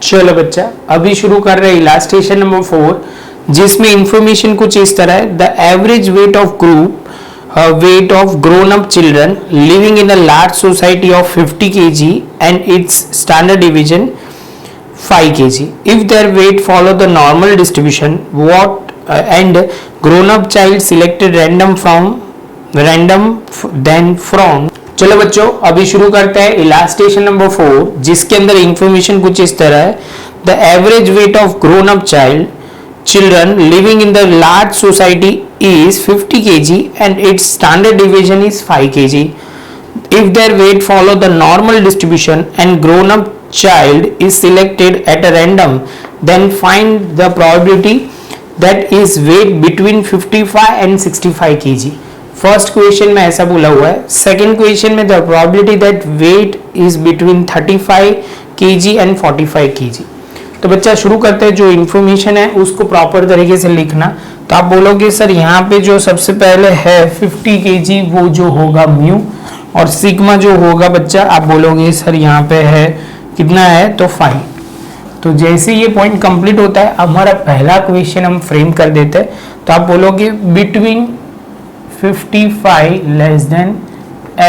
चलो बच्चा, अभी शुरू कर रहे हैं इलास्ट्रेशन नंबर 4, जिसमें इंफॉर्मेशन कुछ इस तरह है। The average weight of group weight of grown up children living in a large society of 50 kg and its standard deviation 5 kg. If their weight follow the normal distribution, what and grown up child selected random then from. चलो बच्चों, अभी शुरू करते हैं illustration number 4, जिसके अंदर information कुछ इस तरह है। The average weight of grown up children living in the large society is 50 kg and its standard deviation is 5 kg. If their weight follow the normal distribution and grown up child is selected at a random, then find the probability that is weight between 55 and 65 kg. First question में ऐसा बोला हुआ है। Second question में the probability that weight is between 35 kg and 45 kg। तो बच्चा शुरू करते हैं, जो इन्फॉर्मेशन है उसको प्रॉपर तरीके से लिखना। तो आप बोलोगे सर यहाँ पे जो सबसे पहले है 50 kg वो जो होगा म्यू, और सिग्मा जो होगा बच्चा आप बोलोगे सर यहाँ पे है कितना है तो 5। तो जैसे ये पॉइंट कंप्लीट होता है, हमारा पहला क्वेश्चन हम फ्रेम कर देते हैं। तो आप बोलोगे between 55 less than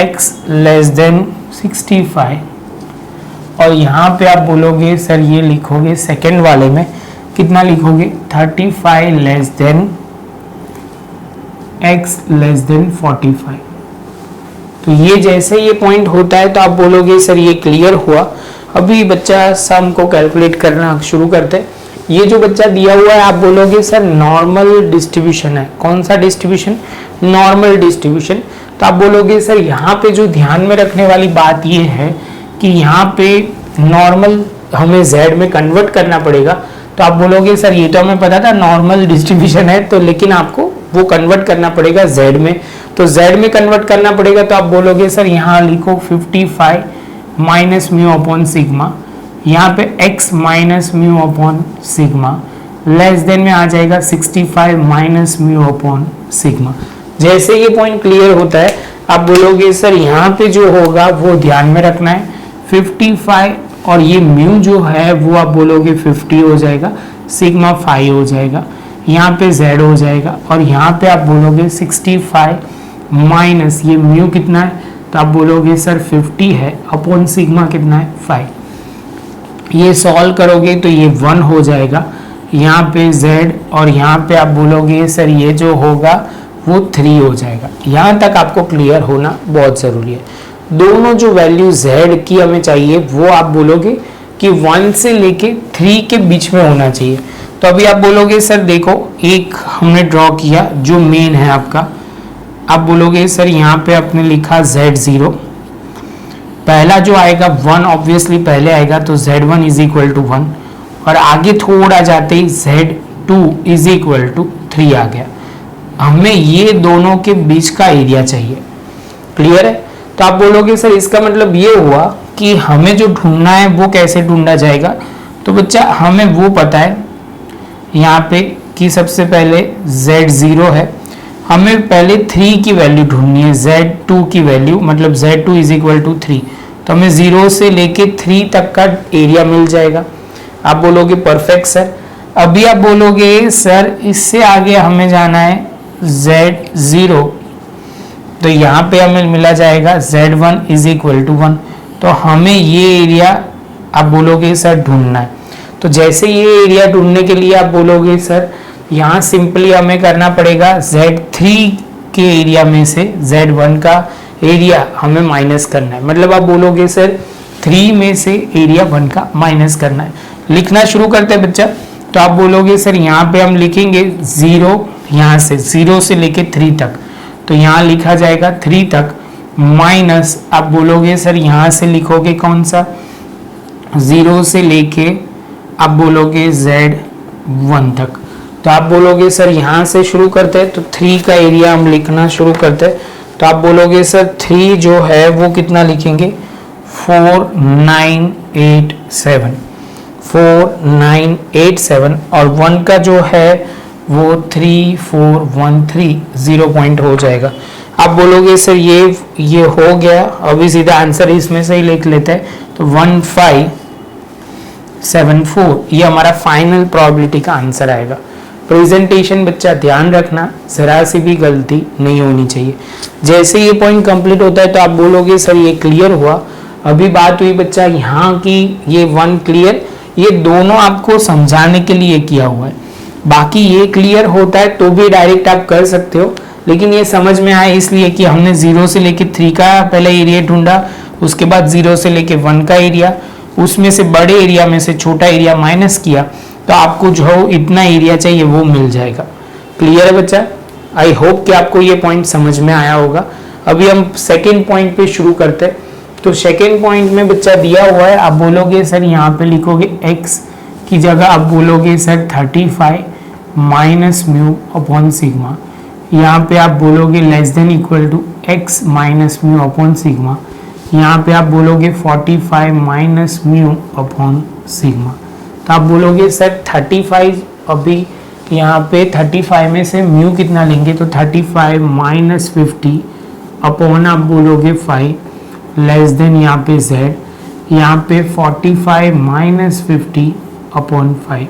x less than 65, और यहाँ पे आप बोलोगे सर ये लिखोगे सेकेंड वाले में कितना लिखोगे 35 less than x less than 45। तो ये जैसे ये पॉइंट होता है तो आप बोलोगे सर ये क्लियर हुआ। अभी बच्चा सम को कैलकुलेट करना शुरू करते हैं। ये जो बच्चा दिया हुआ है आप बोलोगे सर नॉर्मल डिस्ट्रीब्यूशन है। कौन सा डिस्ट्रीब्यूशन? Normal distribution. तो आप बोलोगे सर यहाँ पे जो ध्यान में रखने वाली बात ये है कि यहाँ पे नॉर्मल हमें z में कन्वर्ट करना पड़ेगा। तो आप बोलोगे सर ये तो हमें पता था नॉर्मल डिस्ट्रीब्यूशन है, तो लेकिन आपको वो कन्वर्ट करना पड़ेगा z में। तो z में कन्वर्ट करना पड़ेगा तो आप बोलोगे सर यहाँ लिखो 55 माइनस म्यू अपॉन सिग्मा, यहाँ पे x minus mu upon sigma, less than में आ जाएगा 65 माइनस म्यू अपॉन सिग्मा। जैसे ये पॉइंट क्लियर होता है आप बोलोगे सर यहाँ पे जो होगा वो ध्यान में रखना है 55, और ये म्यू जो है वो आप बोलोगे 50 हो जाएगा, सिग्मा 5 हो जाएगा, यहाँ पे z हो जाएगा, और यहाँ पे आप बोलोगे 65 माइनस ये म्यू कितना है तो आप बोलोगे सर 50 है अपॉन सिग्मा कितना है 5। ये सॉल्व करोगे तो ये 1 हो जाएगा, यहाँ पे z, और यहाँ पे आप बोलोगे सर ये जो होगा वो 3 हो जाएगा। यहाँ तक आपको क्लियर होना बहुत ज़रूरी है। दोनों जो वैल्यू z की हमें चाहिए वो आप बोलोगे कि 1 से लेके 3 के बीच में होना चाहिए। तो अभी आप बोलोगे सर देखो एक हमने ड्रॉ किया जो मेन है आपका, आप बोलोगे सर यहाँ पे आपने लिखा z0, पहला जो आएगा 1 ऑब्वियसली पहले आएगा तो z1 इज इक्वल टू 1, और आगे थोड़ा जाते ही z2 इज इक्वल टू 3 आ गया। हमें ये दोनों के बीच का एरिया चाहिए। क्लियर है? तो आप बोलोगे सर इसका मतलब ये हुआ कि हमें जो ढूंढना है वो कैसे ढूंढा जाएगा। तो बच्चा हमें वो पता है यहाँ पे कि सबसे पहले z0 है, हमें पहले 3 की वैल्यू ढूंढनी है, z2 की वैल्यू, मतलब z2 इज इक्वल टू 3। तो हमें 0 से लेके 3 तक का एरिया मिल जाएगा। आप बोलोगे परफेक्ट सर। अभी आप बोलोगे सर इससे आगे हमें जाना है z0, तो यहाँ पे हमें मिला जाएगा z1 इज इक्वल टू 1। तो हमें ये एरिया आप बोलोगे सर ढूंढना है। तो जैसे ये एरिया ढूंढने के लिए आप बोलोगे सर यहाँ सिंपली हमें करना पड़ेगा z3 के एरिया में से z1 का एरिया हमें माइनस करना है। मतलब आप बोलोगे सर 3 में से एरिया 1 का माइनस करना है। लिखना शुरू करते हैं बच्चा। तो आप बोलोगे सर यहाँ पे हम लिखेंगे 0, यहाँ से 0 से लेके 3 तक, तो यहाँ लिखा जाएगा 3 तक, माइनस आप बोलोगे सर यहाँ से लिखोगे कौन सा 0 से लेके आप बोलोगे z1 तक। तो आप बोलोगे सर यहाँ से शुरू करते हैं तो 3 का एरिया हम लिखना शुरू करते हैं। तो आप बोलोगे सर 3 जो है वो कितना लिखेंगे 4987, 4987, और 1 का जो है वो 3413, 0 पॉइंट हो जाएगा। आप बोलोगे सर ये हो गया, अभी सीधा आंसर इसमें से ही लिख लेते हैं। तो 15 74, ये हमारा फाइनल प्रोबेबिलिटी का आंसर आएगा। प्रेजेंटेशन बच्चा ध्यान रखना, जरा सी भी गलती नहीं होनी चाहिए। जैसे ये पॉइंट कंप्लीट होता है तो आप बोलोगे सर ये क्लियर हुआ। अभी बात हुई बच्चा यहाँ की, ये 1 क्लियर, ये दोनों आपको समझाने के लिए किया हुआ है। बाकी ये क्लियर होता है तो भी डायरेक्ट आप कर सकते हो, लेकिन ये समझ में आया इसलिए कि हमने 0 से लेके 3 का पहले एरिया ढूंढा, उसके बाद 0 से लेके 1 का एरिया, उसमें से बड़े एरिया में से छोटा एरिया माइनस किया, तो आपको जो इतना एरिया चाहिए वो मिल जाएगा। क्लियर है बच्चा? आई होप कि आपको ये पॉइंट समझ में आया होगा। अभी हम सेकेंड पॉइंट पे शुरू करते हैं। तो सेकेंड पॉइंट में बच्चा दिया हुआ है, आप बोलोगे सर यहाँ पे लिखोगे x की जगह आप बोलोगे sir 35 minus mu upon sigma. यहाँ पे आप बोलोगे less than equal to x minus mu upon sigma. यहाँ पे आप बोलोगे 45 माइनस म्यू अपॉन सिग्मा। तो आप बोलोगे सर 35, अभी यहाँ पे 35 में से म्यू कितना लेंगे, तो 35 माइनस 50 अपॉन आप बोलोगे 5 लेस देन यहाँ पे z, यहाँ पे 45 माइनस 50 अपॉन 5।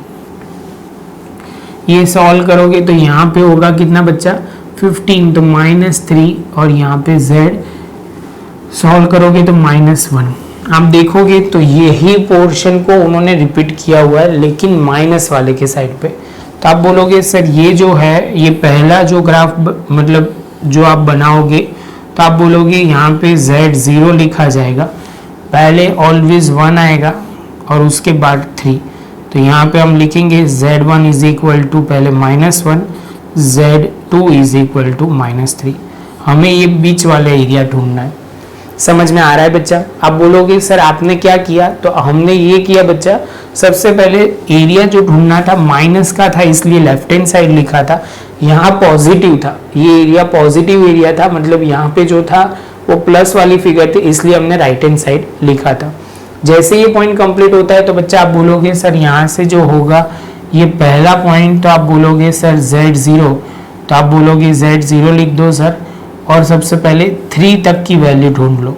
ये सॉल्व करोगे तो यहाँ पे होगा कितना बच्चा 15, तो -3, और यहाँ पे z सॉल्व करोगे तो -1। आप देखोगे तो यही पोर्शन को उन्होंने रिपीट किया हुआ है, लेकिन माइनस वाले के साइड पे। तो आप बोलोगे सर ये जो है, ये पहला जो ग्राफ मतलब जो आप बनाओगे, तो आप बोलोगे यहाँ पे z 0 लिखा जाएगा, पहले ऑलवेज 1 आएगा और उसके बाद 3। तो यहाँ पे हम लिखेंगे z1 इज इक्वल टू पहले -1, z2 इज इक्वल टू -3। हमें ये बीच वाला एरिया ढूंढना है। समझ में आ रहा है बच्चा? आप बोलोगे सर आपने क्या किया, तो हमने ये किया बच्चा, सबसे पहले एरिया जो ढूंढना था माइनस का था, इसलिए लेफ्ट हैंड साइड लिखा था। यहाँ पॉजिटिव था, ये एरिया पॉजिटिव एरिया था, मतलब यहाँ पे जो था वो प्लस वाली फिगर थी, इसलिए हमने राइट हैंड साइड लिखा था। जैसे ये पॉइंट कंप्लीट होता है तो बच्चा आप बोलोगे सर यहाँ से जो होगा ये पहला पॉइंट, तो आप बोलोगे सर z0, तो आप बोलोगे z0 लिख दो सर, और सबसे पहले 3 तक की वैल्यू ढूंढ लो।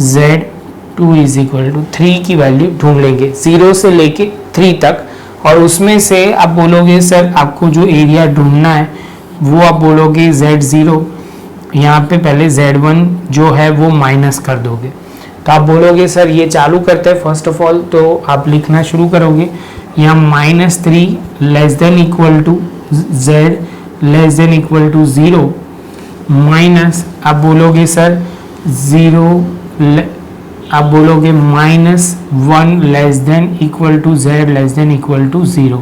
z2 इज इक्वल टू 3 की वैल्यू ढूंढ लेंगे 0 से लेके 3 तक, और उसमें से आप बोलोगे सर आपको जो एरिया ढूंढना है वो आप बोलोगे z0, यहाँ पे पहले z1 जो है वो माइनस कर दोगे। तो आप बोलोगे सर ये चालू करते हैं। फर्स्ट ऑफ ऑल तो आप लिखना शुरू करोगे, यहाँ -3 less than equal to z less than equal to 0 minus आप बोलोगे सर 0, आप बोलोगे -1 less than equal to z less than equal to 0।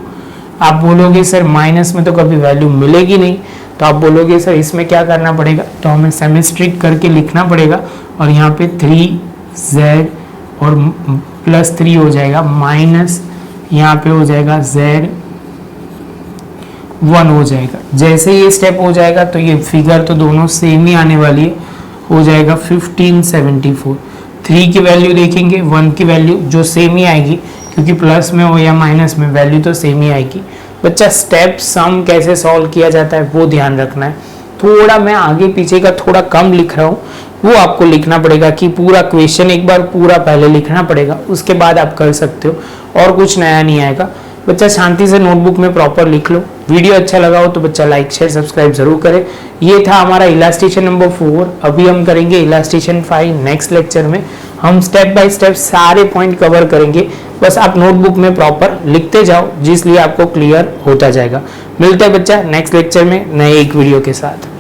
आप बोलोगे सर माइनस में तो कभी वैल्यू मिलेगी नहीं, तो आप बोलोगे सर इसमें क्या करना पड़ेगा, तो हमें सेमेस्ट्रिक करके लिखना पड़ेगा, और यहाँ पे 3z और +3 हो जाएगा, माइनस यहाँ पे हो जाएगा z1 हो जाएगा। जैसे ये स्टेप हो जाएगा तो ये फिगर तो दोनों सेम ही आने वाली है, हो जाएगा 1574। 3 की वैल्यू देखेंगे, 1 की वैल्यू जो सेम ही आएगी, क्योंकि प्लस में हो या माइनस में वैल्यू तो सेम ही आएगी। बच्चा स्टेप सम कैसे सॉल्व किया जाता है वो ध्यान रखना है। थोड़ा मैं आगे पीछे का थोड़ा कम लिख रहा हूँ, वो आपको लिखना पड़ेगा कि पूरा क्वेश्चन एक बार पूरा पहले लिखना पड़ेगा, उसके बाद आप कर सकते हो, और कुछ नया नहीं आएगा। बच्चा शांति से नोटबुक में प्रॉपर लिख लो। वीडियो अच्छा लगा हो तो बच्चा लाइक शेयर सब्सक्राइब जरूर करें। ये था हमारा इलास्ट्रेशन नंबर 4। अभी हम करेंगे इलास्ट्रेशन 5 नेक्स्ट लेक्चर में। हम स्टेप बाय स्टेप सारे पॉइंट कवर करेंगे, बस आप नोटबुक में प्रॉपर लिखते जाओ, जिसलिए आपको क्लियर होता जाएगा। मिलते हैं बच्चा नेक्स्ट लेक्चर में नए एक वीडियो के साथ।